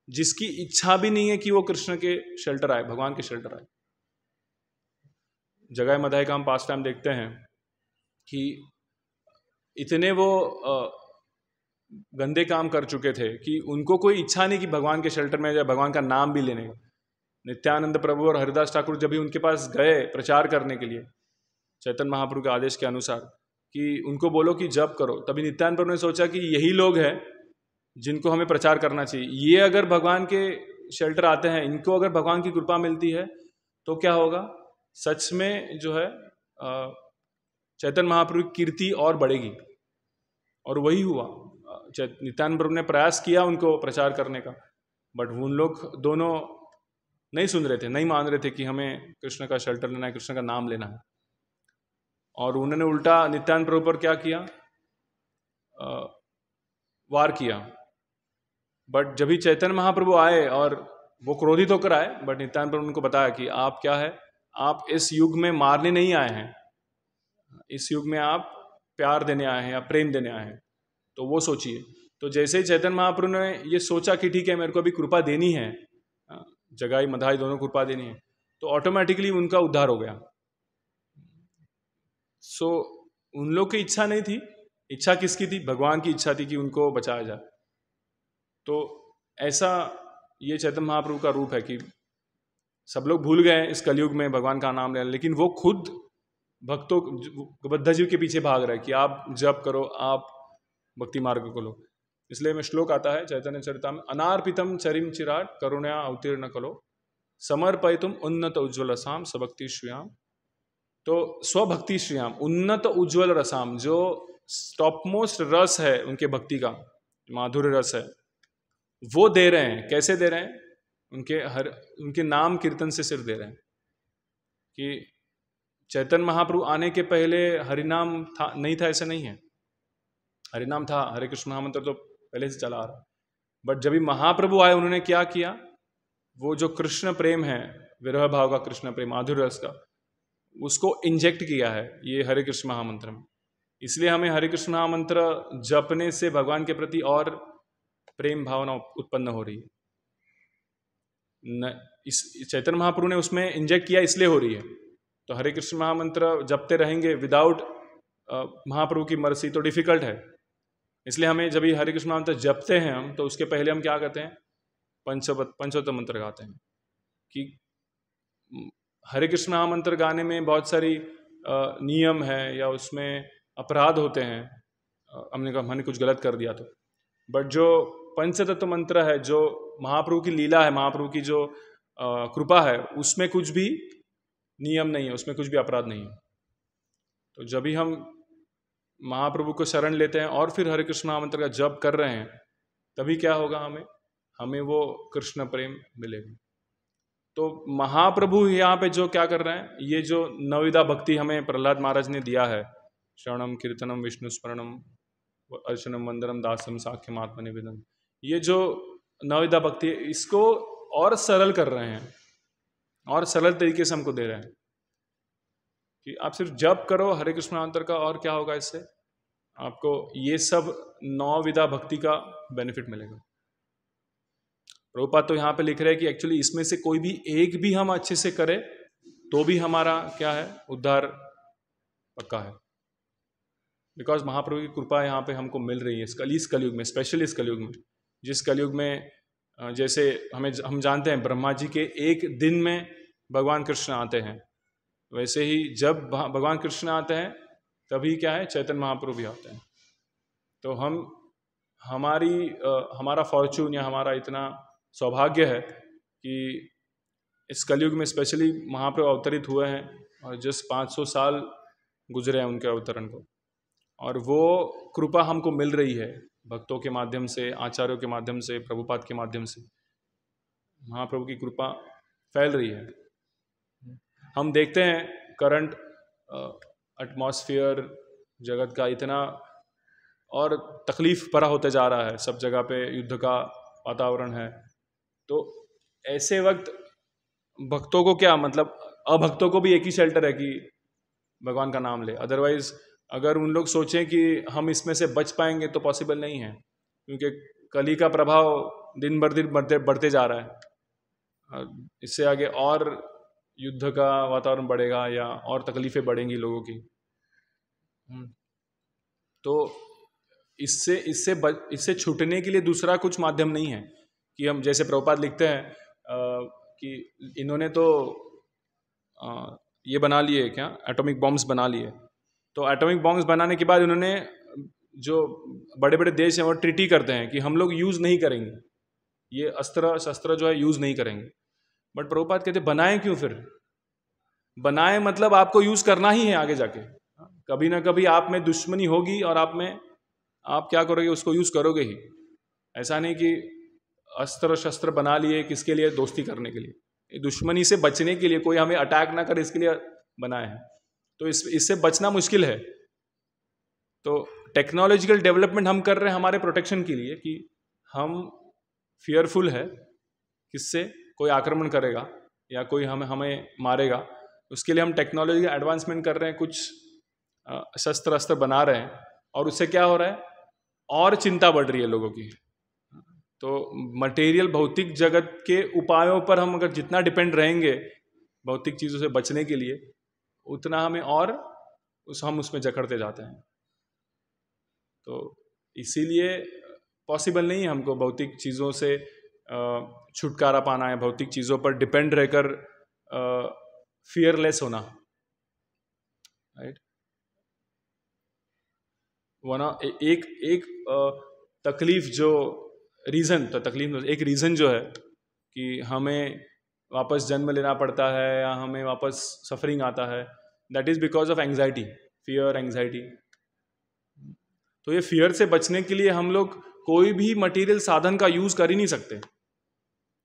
जिसकी इच्छा भी नहीं है कि वो कृष्ण के शेल्टर आए, भगवान के शेल्टर आए। जगाए मधाई का हम पास टाइम देखते हैं कि इतने वो गंदे काम कर चुके थे कि उनको कोई इच्छा नहीं कि भगवान के शेल्टर में जाए, भगवान का नाम भी लेने का। नित्यानंद प्रभु और हरिदास ठाकुर जब भी उनके पास गए प्रचार करने के लिए चैतन्य महाप्रभु के आदेश के अनुसार कि उनको बोलो कि जप करो, तभी नित्यानंद प्रभु ने सोचा कि यही लोग हैं जिनको हमें प्रचार करना चाहिए। ये अगर भगवान के शेल्टर आते हैं, इनको अगर भगवान की कृपा मिलती है तो क्या होगा, सच में जो है चैतन्य महाप्रभु की कीर्ति और बढ़ेगी। और वही हुआ। नित्यानंद प्रभु ने प्रयास किया उनको प्रचार करने का, बट उन लोग दोनों नहीं सुन रहे थे, नहीं मान रहे थे कि हमें कृष्ण का शेल्टर लेना है, कृष्ण का नाम लेना है। और उन्होंने उल्टा नित्यानंद प्रभु पर क्या किया, वार किया। बट जब ही चैतन्य महाप्रभु आए और वो क्रोधित होकर आए, बट नित्यानंद प्रभु उनको बताया कि आप क्या है, आप इस युग में मारने नहीं आए हैं, इस युग में आप प्यार देने आए हैं या प्रेम देने आए हैं। तो वो सोचिए। तो जैसे ही चैतन्य महाप्रभु ने ये सोचा कि ठीक है मेरे को अभी कृपा देनी है, जगाई मधाई दोनों कृपा देनी है, तो ऑटोमेटिकली उनका उद्धार हो गया। सो उन लोग की इच्छा नहीं थी, इच्छा किसकी थी? भगवान की इच्छा थी कि उनको बचाया जाए। तो ऐसा ये चैतन्य महाप्रभु का रूप है कि सब लोग भूल गए इस कलयुग में भगवान का नाम लेना, लेकिन वो खुद भक्तों बद्ध जीव के पीछे भाग रहा है कि आप जप करो, आप भक्ति मार्ग को लो। इसलिए में श्लोक आता है चैतन्य चरिता में, अनार्पितम चरिम चिराट करुणया अवतीर्ण कलो समर्पयितुम उन्नत उज्ज्वल रसाम स्वभक्ति श्रियाम। तो स्वभक्ति श्रियाम, उन्नत उज्ज्वल रसाम, जो टॉप मोस्ट रस है उनके भक्ति का, माधुर्य रस है, वो दे रहे हैं। कैसे दे रहे हैं? उनके नाम कीर्तन से सिर्फ दे रहे हैं। कि चैतन्य महाप्रभु आने के पहले हरिनाम था नहीं था, ऐसा नहीं है। हरिनाम था, हरे कृष्ण महामंत्र तो पहले से चला आ रहा। बट जब भी महाप्रभु आए उन्होंने क्या किया? वो जो कृष्ण प्रेम है, विरह भाव का कृष्ण प्रेम, माधुर्य रस का, उसको इंजेक्ट किया है ये हरे कृष्ण महामंत्र में। इसलिए हमें हरे कृष्ण महामंत्र जपने से भगवान के प्रति और प्रेम भावना उत्पन्न हो रही है। इस चैतन्य महाप्रभु ने उसमें इंजेक्ट किया, इसलिए हो रही है। तो हरे कृष्ण महामंत्र जपते रहेंगे विदाउट महाप्रभु की मर्सी तो डिफिकल्ट है। इसलिए हमें जब ये हरे कृष्ण महामंत्र जपते हैं हम, तो उसके पहले हम क्या करते हैं? पंचोत्तर मंत्र गाते हैं। कि हरे कृष्ण महामंत्र गाने में बहुत सारी नियम है या उसमें अपराध होते हैं, हमने कुछ गलत कर दिया तो। बट जो पंचतत्व मंत्र है, जो महाप्रभु की लीला है, महाप्रभु की जो कृपा है, उसमें कुछ भी नियम नहीं है, उसमें कुछ भी अपराध नहीं है। तो जब भी हम महाप्रभु को शरण लेते हैं और फिर हरे कृष्ण महामंत्र का जप कर रहे हैं, तभी क्या होगा? हमें वो कृष्ण प्रेम मिलेगा। तो महाप्रभु यहाँ पे जो क्या कर रहे हैं, ये जो नवविधा भक्ति हमें प्रहलाद महाराज ने दिया है, श्रवणम कीर्तनम विष्णु स्मरणम अर्चनम वंदनम दासम साख्यम आत्मनिवेदनम, ये जो नवविधा भक्ति है, इसको और सरल कर रहे हैं, और सरल तरीके से हमको दे रहे हैं कि आप सिर्फ जप करो हरे कृष्ण मंत्र का, और क्या होगा इससे? आपको ये सब नवविधा भक्ति का बेनिफिट मिलेगा। प्रभुपाद तो यहाँ पे लिख रहे हैं कि एक्चुअली इसमें से कोई भी एक भी हम अच्छे से करें तो भी हमारा क्या है? उद्धार पक्का है। बिकॉज महाप्रभु की कृपा यहाँ पे हमको मिल रही है इस कलयुग में, स्पेशली इस कलयुग में। जिस कलयुग में जैसे हम जानते हैं ब्रह्मा जी के एक दिन में भगवान कृष्ण आते हैं, वैसे ही जब भगवान कृष्ण आते हैं तभी क्या है? चैतन्य महाप्रभु भी आते हैं। तो हमारा फॉर्चून या हमारा इतना सौभाग्य है कि इस कलयुग में स्पेशली महाप्रभु अवतरित हुए हैं, और जिस 500 साल गुजरे हैं उनके अवतरण को, और वो कृपा हमको मिल रही है भक्तों के माध्यम से, आचार्यों के माध्यम से, प्रभुपाद के माध्यम से। महाप्रभु की कृपा फैल रही है। हम देखते हैं करंट एटमॉस्फेयर जगत का इतना और तकलीफ भरा होते जा रहा है, सब जगह पे युद्ध का वातावरण है। तो ऐसे वक्त भक्तों को क्या मतलब, अभक्तों को भी एक ही शेल्टर है कि भगवान का नाम ले। अदरवाइज अगर उन लोग सोचें कि हम इसमें से बच पाएंगे तो पॉसिबल नहीं है, क्योंकि कली का प्रभाव दिन बर दिन बढ़ते जा रहा है। इससे आगे और युद्ध का वातावरण बढ़ेगा या और तकलीफें बढ़ेंगी लोगों की। तो इससे छूटने के लिए दूसरा कुछ माध्यम नहीं है कि हम, जैसे प्रभुपाद लिखते हैं कि इन्होंने तो ये बना लिए क्या, एटॉमिक बॉम्ब्स बना लिए। तो एटॉमिक बॉम्ब्स बनाने के बाद उन्होंने, जो बड़े बड़े देश हैं वो ट्रीटी करते हैं कि हम लोग यूज़ नहीं करेंगे, ये अस्त्र शस्त्र जो है यूज़ नहीं करेंगे। बट प्रभुपाद कहते बनाएं क्यों? फिर बनाएं मतलब आपको यूज़ करना ही है आगे जाके। कभी ना कभी आप में दुश्मनी होगी और आप क्या करोगे? उसको यूज़ करोगे ही। ऐसा नहीं कि अस्त्र शस्त्र बना लिए किसके लिए? दोस्ती करने के लिए, दुश्मनी से बचने के लिए, कोई हमें अटैक ना करे इसके लिए बनाए हैं। तो इससे बचना मुश्किल है। तो टेक्नोलॉजिकल डेवलपमेंट हम कर रहे हैं हमारे प्रोटेक्शन के लिए, कि हम फियरफुल है किससे, कोई आक्रमण करेगा या कोई हमें मारेगा, उसके लिए हम टेक्नोलॉजी का एडवांसमेंट कर रहे हैं, कुछ शस्त्र अस्त्र बना रहे हैं, और उससे क्या हो रहा है, और चिंता बढ़ रही है लोगों की। तो मटेरियल भौतिक जगत के उपायों पर हम अगर जितना डिपेंड रहेंगे भौतिक चीज़ों से बचने के लिए, उतना हमें और हम उसमें जकड़ते जाते हैं। तो इसीलिए पॉसिबल नहीं है हमको भौतिक चीज़ों से छुटकारा पाना है, भौतिक चीज़ों पर डिपेंड रहकर फियरलेस होना, राइट। वरना एक तकलीफ जो रीज़न, तो तकलीफ एक रीज़न जो है कि हमें वापस जन्म लेना पड़ता है या हमें वापस सफरिंग आता है, that is because of anxiety, fear, anxiety. तो ये फियर से बचने के लिए हम लोग कोई भी मटेरियल साधन का यूज़ कर ही नहीं सकते।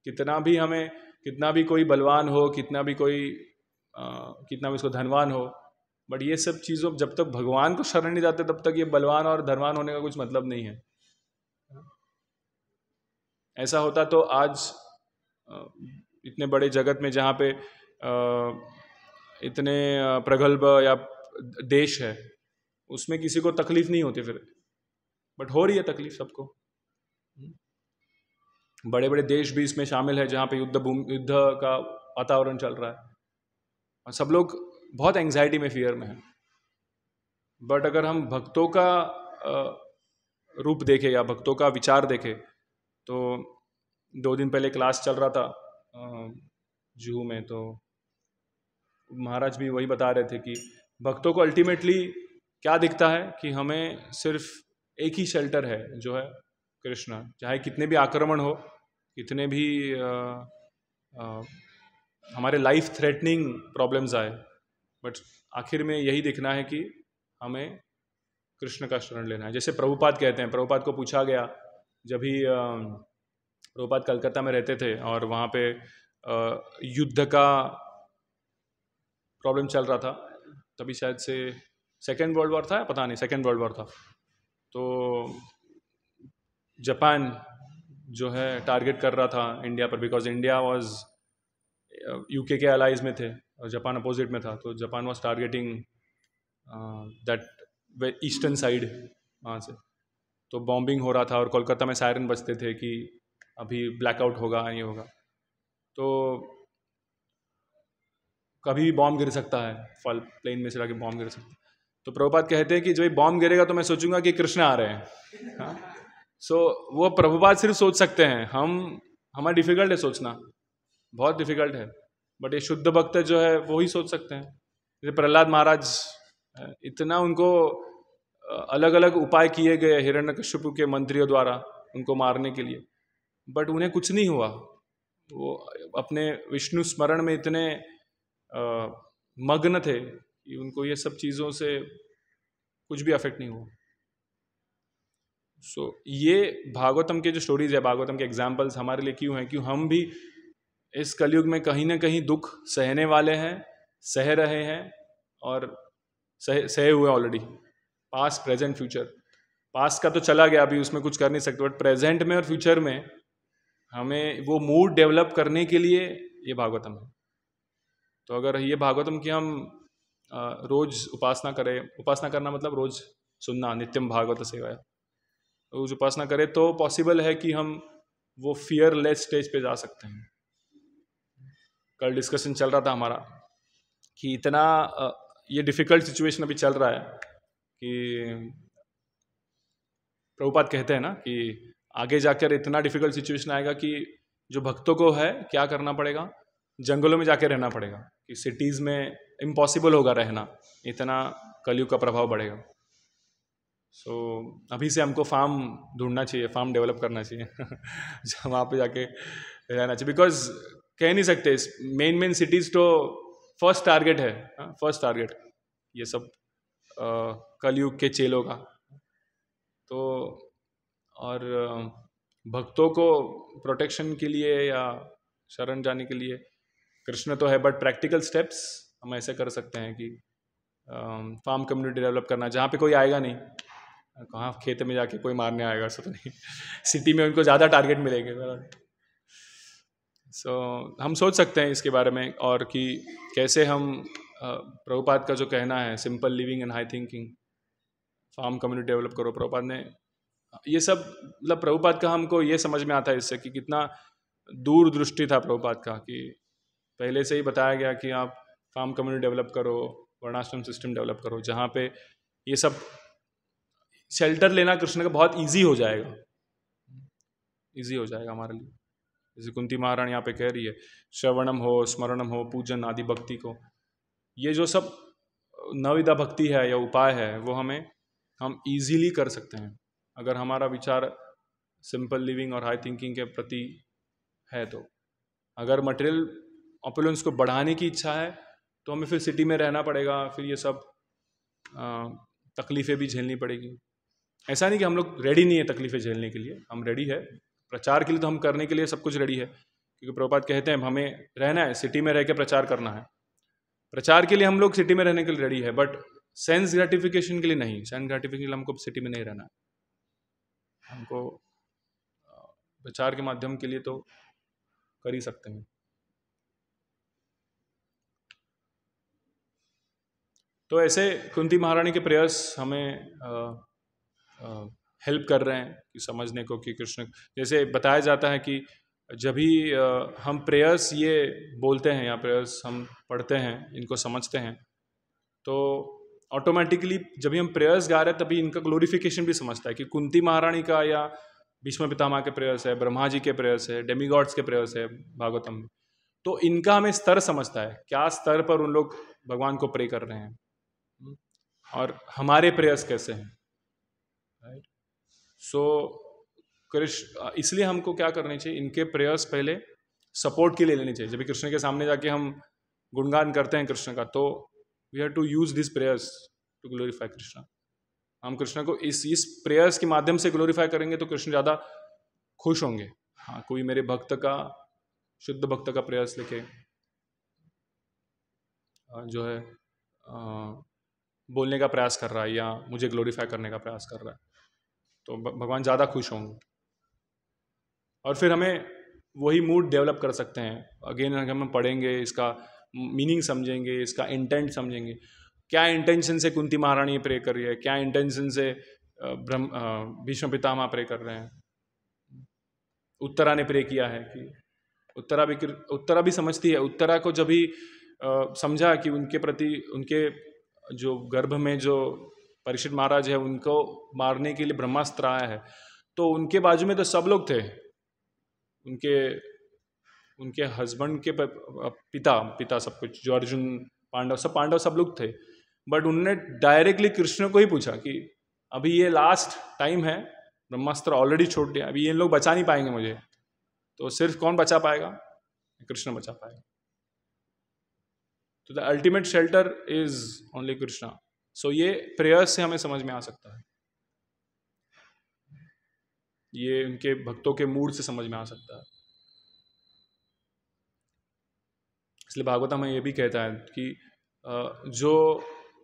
कितना भी कोई बलवान हो, कितना भी उसको धनवान हो, बट ये सब चीज़ों जब तक भगवान को शरण नहीं जाते तब तक ये बलवान और धनवान होने का कुछ मतलब नहीं है। ऐसा होता तो आज इतने बड़े जगत में जहाँ पे इतने प्रगल्भ या देश है, उसमें किसी को तकलीफ नहीं होती फिर, बट हो रही है तकलीफ सबको। बड़े बड़े देश भी इसमें शामिल है जहाँ पे युद्ध का वातावरण चल रहा है, और सब लोग बहुत एंग्जाइटी में, फियर में है। बट अगर हम भक्तों का रूप देखें या भक्तों का विचार देखें, तो 2 दिन पहले क्लास चल रहा था जुहू में, तो महाराज भी वही बता रहे थे कि भक्तों को अल्टीमेटली क्या दिखता है कि हमें सिर्फ एक ही शेल्टर है जो है कृष्ण। चाहे कितने भी आक्रमण हो, कितने भी हमारे लाइफ थ्रेटनिंग प्रॉब्लम्स आए, बट आखिर में यही दिखना है कि हमें कृष्ण का शरण लेना है। जैसे प्रभुपाद कहते हैं, प्रभुपाद को पूछा गया, जब भी प्रभुपाद कलकत्ता में रहते थे और वहाँ पे युद्ध का प्रॉब्लम चल रहा था, तभी शायद से सेकेंड वर्ल्ड वॉर था, पता नहीं, सेकेंड वर्ल्ड वॉर था। तो जापान जो है टारगेट कर रहा था इंडिया पर, बिकॉज इंडिया वाज यूके के अलाइज में थे और जापान अपोजिट में था। तो Japan was targeting that eastern side, वहाँ से। तो बॉम्बिंग हो रहा था और कोलकाता में सायरन बजते थे कि अभी ब्लैकआउट होगा, ये होगा, तो कभी भी बॉम्ब गिर सकता है, फल प्लेन में से लाके बॉम्ब गिर सकता है। तो प्रभुपाद कहते हैं कि जब बॉम्ब गिरेगा तो मैं सोचूंगा कि कृष्ण आ रहे हैं। हाँ, सो वो प्रभुपाद सिर्फ सोच सकते हैं, हमारा डिफिकल्ट है सोचना, बहुत डिफिकल्ट है, बट ये शुद्ध भक्त जो है वो ही सोच सकते हैं। जैसे प्रहलाद महाराज, इतना उनको अलग अलग उपाय किए गए हिरण्यकश्यप के मंत्रियों द्वारा उनको मारने के लिए, बट उन्हें कुछ नहीं हुआ। वो अपने विष्णु स्मरण में इतने मग्न थे कि उनको ये सब चीज़ों से कुछ भी अफेक्ट नहीं हुआ। सो ये भागवतम के जो स्टोरीज है, भागवतम के एग्जाम्पल्स हमारे लिए क्यों हैं, क्यों हम भी इस कलयुग में कहीं ना कहीं दुख सहने वाले हैं, सह रहे हैं, और सहे हुए already, past present future. Past का तो चला गया, अभी उसमें कुछ कर नहीं सकते, बट प्रेजेंट में और फ्यूचर में हमें वो मूड डेवलप करने के लिए ये भागवतम है। तो अगर ये भागवतम की हम रोज उपासना करें, उपासना करना मतलब रोज सुनना, नित्यम भागवत सेवाया, रोज उपासना करें, तो पॉसिबल है कि हम वो फियरलेस स्टेज पे जा सकते हैं। कल डिस्कशन चल रहा था हमारा कि इतना ये डिफिकल्ट सिचुएशन अभी चल रहा है कि प्रभुपाद कहते हैं ना कि आगे जाकर इतना डिफिकल्ट सिचुएशन आएगा कि जो भक्तों को है क्या करना पड़ेगा, जंगलों में जाके रहना पड़ेगा, कि सिटीज़ में इम्पॉसिबल होगा रहना, इतना कलयुग का प्रभाव बढ़ेगा। सो अभी से हमको फार्म ढूंढना चाहिए, फार्म डेवलप करना चाहिए वहाँ पे जाके रहना चाहिए, बिकॉज कह नहीं सकते, मेन सिटीज़ तो फर्स्ट टारगेट है, फर्स्ट टारगेट ये सब कलयुग के चेलों का। तो और भक्तों को प्रोटेक्शन के लिए या शरण जाने के लिए कृष्ण तो है, बट प्रैक्टिकल स्टेप्स हम ऐसे कर सकते हैं कि फार्म कम्युनिटी डेवलप करना, जहाँ पे कोई आएगा नहीं, कहाँ खेत में जाके कोई मारने आएगा, सब नहीं सिटी में उनको ज़्यादा टारगेट मिलेंगे। हम सोच सकते हैं इसके बारे में, और कि कैसे हम प्रभुपाद का जो कहना है simple living and high thinking, farm community develop करो, प्रभुपाद ने ये सब, मतलब प्रभुपाद का हमको ये समझ में आता है इससे कि कितना दूरदृष्टि था प्रभुपाद का, कि पहले से ही बताया गया कि आप फार्म कम्युनिटी डेवलप करो, वर्णाश्रम सिस्टम डेवलप करो, जहाँ पे ये सब शेल्टर लेना कृष्ण का बहुत ईजी हो जाएगा, ईजी हो जाएगा हमारे लिए। जैसे कुंती महारानी यहाँ पे कह रही है, श्रवणम हो, स्मरणम हो, पूजन आदि भक्ति को, ये जो सब नवविधा भक्ति है या उपाय है वो हम इजीली कर सकते हैं अगर हमारा विचार सिंपल लिविंग और हाई थिंकिंग के प्रति है। तो अगर मटेरियल ऑपुलेंस को बढ़ाने की इच्छा है तो हमें फिर सिटी में रहना पड़ेगा, फिर ये सब तकलीफ़ें भी झेलनी पड़ेगी। ऐसा नहीं कि हम लोग रेडी नहीं है तकलीफ़ें झेलने के लिए, हम रेडी है, प्रचार के लिए तो हम करने के लिए सब कुछ रेडी है, क्योंकि प्रभुपाद कहते हैं हमें रहना है, सिटी में रह के प्रचार करना है। प्रचार के लिए हम लोग सिटी में रहने के लिए रेडी है, बट सेंस ग्रेटिफिकेशन के लिए नहीं। सेंस ग्रेटिफिकेशन के लिए हमको सिटी में नहीं रहना है, हमको प्रचार के माध्यम के लिए तो कर ही सकते हैं। तो ऐसे कुंती महारानी के प्रयास हमें हेल्प कर रहे हैं कि समझने को कि कृष्ण, जैसे बताया जाता है कि जब भी हम प्रेयर्स ये बोलते हैं या प्रेयर्स हम पढ़ते हैं, इनको समझते हैं, तो ऑटोमेटिकली जब भी हम प्रेयर्स गा रहे हैं तभी इनका ग्लोरिफिकेशन भी समझता है कि कुंती महारानी का या भीष्म पितामह के प्रेयर्स है, ब्रह्मा जी के प्रेयर्स है, डेमीगॉड्स के प्रेयर्स है भागवतम में, तो इनका हमें स्तर समझता है, क्या स्तर पर उन लोग भगवान को प्रे कर रहे हैं और हमारे प्रेयर्स कैसे हैं, राइट। सो कृष्ण, इसलिए हमको क्या करनी चाहिए, इनके प्रेयर्स पहले सपोर्ट के लिए लेनी चाहिए। जब भी कृष्ण के सामने जाके हम गुणगान करते हैं कृष्ण का, तो we have to use this prayers to glorify Krishna. हम कृष्ण को इस प्रेयर्स के माध्यम से ग्लोरीफाई करेंगे तो कृष्ण ज़्यादा खुश होंगे। हाँ, कोई मेरे भक्त का, शुद्ध भक्त का प्रेयर्स लेके जो है बोलने का प्रयास कर रहा है या मुझे ग्लोरीफाई करने का प्रयास कर रहा है, तो भगवान ज़्यादा खुश होंगे और फिर हमें वही मूड डेवलप कर सकते हैं। अगेन हम पढ़ेंगे, इसका मीनिंग समझेंगे, इसका इंटेंट समझेंगे, क्या इंटेंशन से कुंती महारानी प्रे कर रही है, क्या इंटेंशन से भीष्म पितामह प्रे कर रहे हैं। उत्तरा ने प्रे किया है कि उत्तरा भी समझती है। उत्तरा को जब भी समझा कि उनके प्रति, उनके जो गर्भ में जो परीक्षित महाराज है उनको मारने के लिए ब्रह्मास्त्र आया है, तो उनके बाजू में तो सब लोग थे, उनके हस्बैंड के पिता सब कुछ, जो अर्जुन, पांडव सब लोग थे, बट उन्होंने डायरेक्टली कृष्ण को ही पूछा कि अभी ये लास्ट टाइम है, ब्रह्मास्त्र ऑलरेडी छोड़ दिया, अभी ये लोग बचा नहीं पाएंगे मुझे, तो सिर्फ कौन बचा पाएगा, कृष्ण बचा पाएगा। तो the ultimate shelter is only Krishna. So ये प्रेयर्स से हमें समझ में आ सकता है, ये उनके भक्तों के मूड से समझ में आ सकता है। इसलिए भागवतम में ये भी कहता है कि जो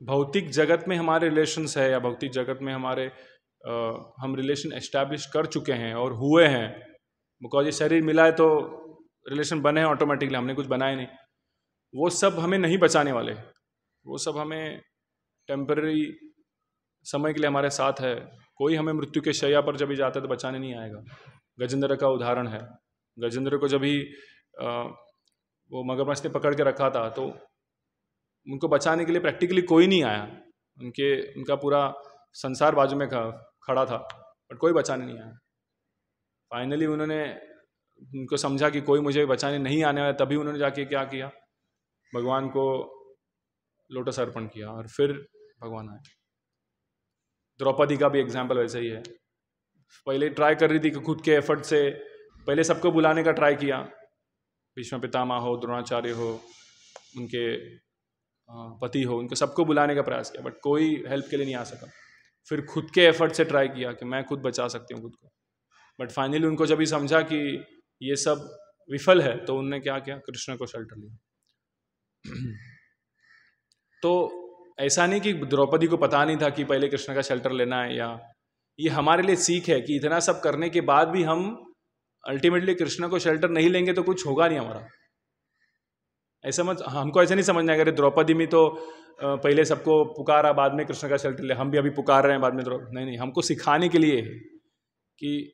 भौतिक जगत में हमारे रिलेशंस है या भौतिक जगत में हमारे हम रिलेशन एस्टैब्लिश कर चुके हैं और हुए हैं, बिकॉज ये शरीर मिला है तो रिलेशन बने हैं ऑटोमेटिकली, हमने कुछ बनाए नहीं, वो सब हमें नहीं बचाने वाले, वो सब हमें टेम्पररी समय के लिए हमारे साथ है। कोई हमें मृत्यु के शैया पर जब भी जाता है तो बचाने नहीं आएगा। गजेंद्र का उदाहरण है, गजेंद्र को जब भी वो मगरमच्छ ने पकड़ के रखा था तो उनको बचाने के लिए प्रैक्टिकली कोई नहीं आया, उनका पूरा संसार बाजू में खड़ा था, बट कोई बचाने नहीं आया। फाइनली उन्होंने उनको समझा कि कोई मुझे बचाने नहीं आने वाला, तभी उन्होंने जाके क्या किया, भगवान को लोटस अर्पण किया और फिर भगवान आए। द्रौपदी का भी एग्जाम्पल वैसे ही है, पहले ट्राई कर रही थी कि खुद के एफर्ट से पहले सबको बुलाने का ट्राई किया, भीष्म पितामह हो, द्रोणाचार्य हो, उनके पति हो, उनको सबको बुलाने का प्रयास किया, बट कोई हेल्प के लिए नहीं आ सका। फिर खुद के एफर्ट से ट्राई किया कि मैं खुद बचा सकती हूँ खुद को, बट फाइनली उनको जब भी समझा कि ये सब विफल है तो उन्होंने क्या किया, कृष्ण को शेल्टर लिया। तो ऐसा नहीं कि द्रौपदी को पता नहीं था कि पहले कृष्ण का शेल्टर लेना है, या ये हमारे लिए सीख है कि इतना सब करने के बाद भी हम अल्टीमेटली कृष्ण को शेल्टर नहीं लेंगे तो कुछ होगा नहीं हमारा। ऐसा मत, हमको ऐसे नहीं समझना है अगर द्रौपदी में तो पहले सबको पुकारा, बाद में कृष्ण का शेल्टर ले, हम भी अभी पुकार रहे हैं बाद में द्रौपदी, नहीं नहीं, हमको सिखाने के लिए है कि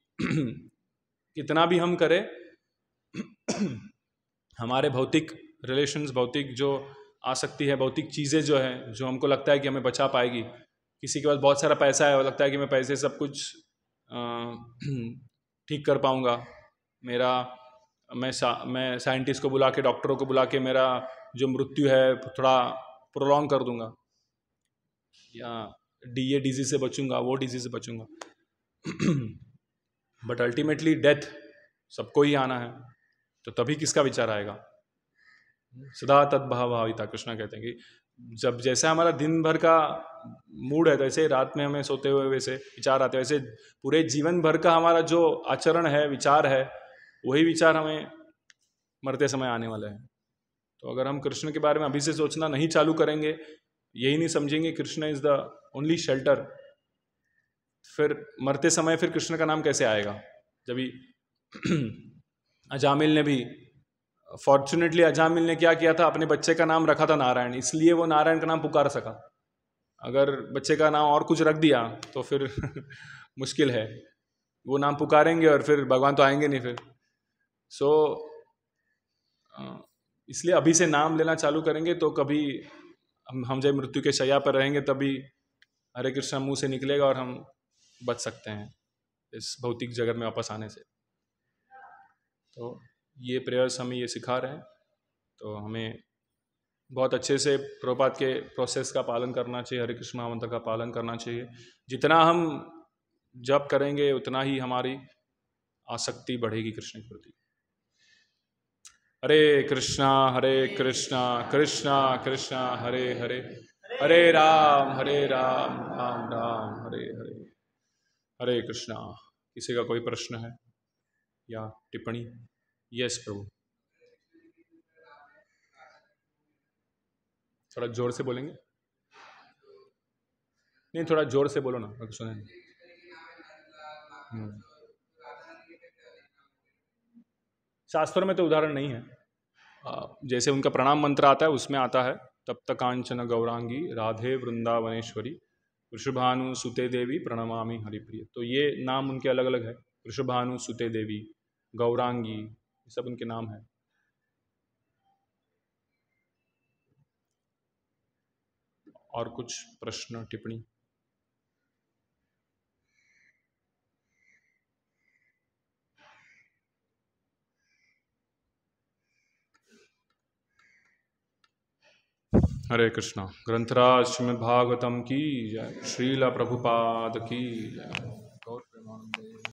कितना भी हम करें हमारे भौतिक रिलेशंस, भौतिक जो आसक्ति है, भौतिक चीज़ें जो है, जो हमको लगता है कि हमें बचा पाएगी, किसी के पास बहुत सारा पैसा है और लगता है कि मैं पैसे सब कुछ ठीक कर पाऊँगा, मैं साइंटिस्ट को बुला के, डॉक्टरों को बुला के मेरा जो मृत्यु है थोड़ा प्रोलॉन्ग कर दूंगा, या ये डिजीज से बचूंगा, वो डिजीज से बचूंगा। बट अल्टीमेटली डेथ सबको ही आना है, तो तभी किसका विचार आएगा? सदा तद्भाविता, कृष्ण कहते हैं कि जब जैसा हमारा दिन भर का मूड है, वैसे रात में हमें सोते हुए वैसे विचार आते हैं, वैसे पूरे जीवन भर का हमारा जो आचरण है, विचार है, वही विचार हमें मरते समय आने वाले हैं। तो अगर हम कृष्ण के बारे में अभी से सोचना नहीं चालू करेंगे, यही नहीं समझेंगे Krishna is the only shelter, फिर मरते समय फिर कृष्ण का नाम कैसे आएगा? जब अजामिल ने भी, फॉर्चुनेटली अजामिल ने क्या किया था, अपने बच्चे का नाम रखा था नारायण, इसलिए वो नारायण का नाम पुकार सका। अगर बच्चे का नाम और कुछ रख दिया तो फिर मुश्किल है, वो नाम पुकारेंगे और फिर भगवान तो आएंगे नहीं फिर। सो इसलिए अभी से नाम लेना चालू करेंगे तो कभी हम जब मृत्यु के शैया पर रहेंगे तभी हरे कृष्ण मुंह से निकलेगा और हम बच सकते हैं इस भौतिक जगत में वापस आने से। तो ये प्रेयर्स हमें ये सिखा रहे हैं, तो हमें बहुत अच्छे से प्रभुपाद के प्रोसेस का पालन करना चाहिए, हरे कृष्ण महामंत्र का पालन करना चाहिए। जितना हम जप करेंगे उतना ही हमारी आसक्ति बढ़ेगी कृष्ण के प्रति। हरे कृष्णा कृष्णा कृष्णा हरे हरे, हरे राम राम राम हरे हरे। हरे कृष्णा। किसी का कोई प्रश्न है या टिप्पणी? यस प्रभु। थोड़ा जोर से बोलेंगे? नहीं, थोड़ा जोर से बोलो ना, सुने। शास्त्रों में तो उदाहरण नहीं है, जैसे उनका प्रणाम मंत्र आता है उसमें आता है, तप्त कांचन गौरांगी राधे वृंदावनेश्वरी वृषभानु सुते देवी प्रणमामि हरिप्रिय। तो ये नाम उनके अलग अलग है, वृषभानु सुते देवी, गौरांगी, ये सब उनके नाम है। और कुछ प्रश्न टिप्पणी? हरे कृष्णा। ग्रंथराज श्रीमद् भागवतम की जय, श्रील प्रभुपाद की जय।